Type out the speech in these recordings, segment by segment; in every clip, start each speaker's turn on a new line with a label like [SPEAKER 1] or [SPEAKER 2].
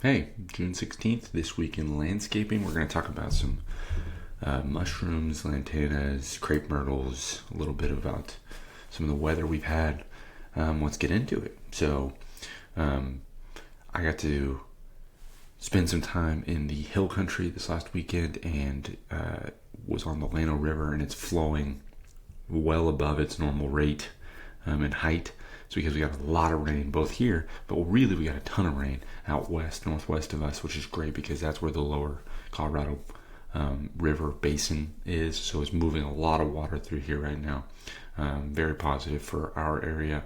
[SPEAKER 1] Hey, June 16th, this week in landscaping, we're going to talk about some mushrooms, lantanas, crepe myrtles, a little bit about some of the weather we've had. Let's get into it. I got to spend some time in the hill country this last weekend and was on the Llano River, and it's flowing well above its normal rate in height. It's because we got a lot of rain both here, but really we got a ton of rain out west, northwest of us, which is great because that's where the lower Colorado River basin is. So it's moving a lot of water through here right now. Very positive for our area.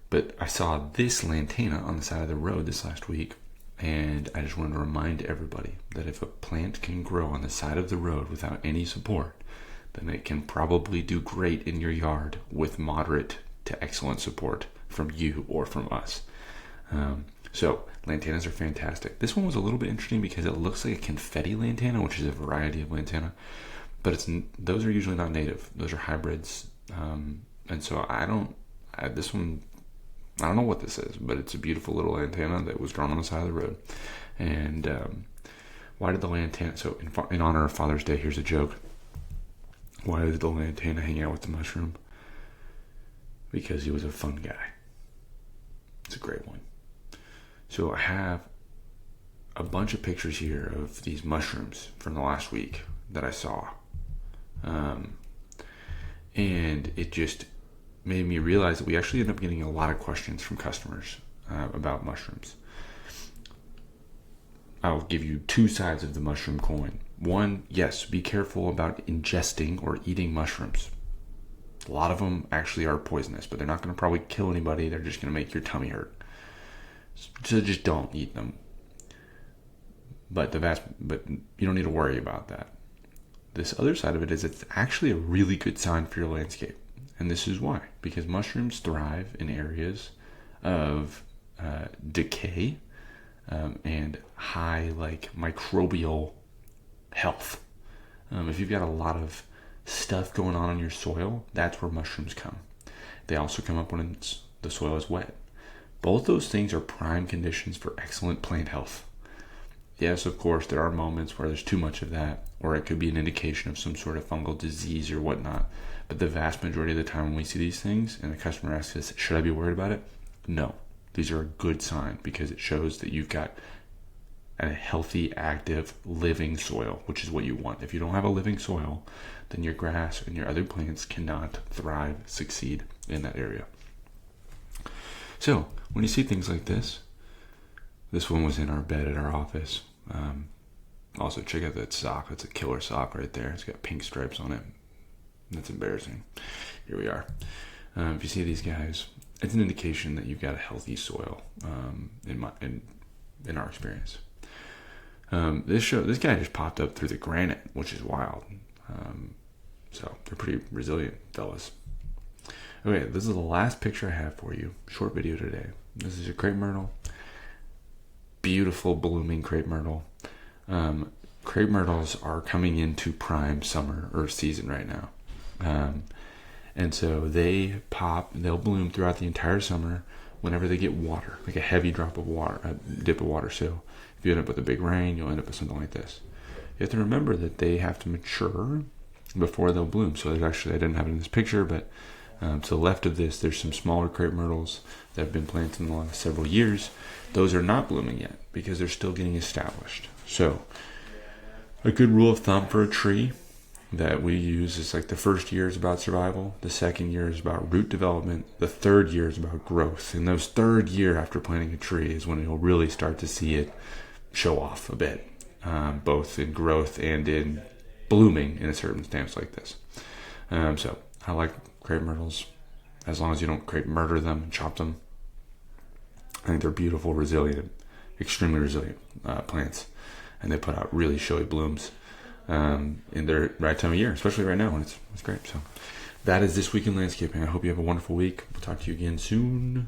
[SPEAKER 1] But I saw this lantana on the side of the road this last week, and I just wanted to remind everybody that if a plant can grow on the side of the road without any support, then it can probably do great in your yard with moderate to excellent support from you or from us. So lantanas are fantastic. This one was a little bit interesting because it looks like a confetti lantana, which is a variety of lantana, but those are usually not native. Those are hybrids, and so I don't know what this is, but it's a beautiful little lantana that was grown on the side of the road. And why did the lantana? So in honor of Father's Day, here's a joke. Why did the lantana hang out with the mushroom? Because he was a fun guy. It's a great one. So I have a bunch of pictures here of these mushrooms from the last week that I saw. And it just made me realize that we actually end up getting a lot of questions from customers about mushrooms. I'll give you two sides of the mushroom coin. One, yes, be careful about ingesting or eating mushrooms. A lot of them actually are poisonous, but they're not going to probably kill anybody. They're just going to make your tummy hurt. So just don't eat them. But you don't need to worry about that. This other side of it is it's actually a really good sign for your landscape. And this is why. Because mushrooms thrive in areas of decay and high microbial health. If you've got a lot of stuff going on in your soil, that's where mushrooms come. They also come up when the soil is wet. Both those things are prime conditions for excellent plant health. Yes, of course, there are moments where there's too much of that, or it could be an indication of some sort of fungal disease or whatnot. But the vast majority of the time when we see these things and the customer asks us, should I be worried about it? No. These are a good sign because it shows that you've got a healthy, active, living soil, which is what you want. If you don't have a living soil, then your grass and your other plants cannot thrive, succeed in that area. So when you see things like this one was in our bed at our office. Also, check out that sock. That's a killer sock right there. It's got pink stripes on it. That's embarrassing. Here we are. If you see these guys, it's an indication that you've got a healthy soil. In our experience. This guy just popped up through the granite, which is wild. So they're pretty resilient fellas. Okay, this is the last picture I have for you. Short video today. This is a crepe myrtle. Beautiful blooming crepe myrtle. Crepe myrtles are coming into prime summer or season right now. And so they'll bloom throughout the entire summer whenever they get water, like a heavy dip of water. So if you end up with a big rain, you'll end up with something like this. You have to remember that they have to mature before they'll bloom. So I didn't have it in this picture, but to the left of this, there's some smaller crepe myrtles that have been planted in the last several years. Those are not blooming yet because they're still getting established. So a good rule of thumb for a tree that we use is like the first year is about survival, the second year is about root development, the third year is about growth. And those third year after planting a tree is when you'll really start to see it show off a bit, both in growth and in blooming in a circumstance like this. So I like crepe myrtles as long as you don't crepe murder them and chop them. I think they're beautiful, resilient, extremely resilient plants, and they put out really showy blooms in their right time of year, especially right now when it's great. So that is This Week in Landscaping. I hope you have a wonderful week. We'll talk to you again soon.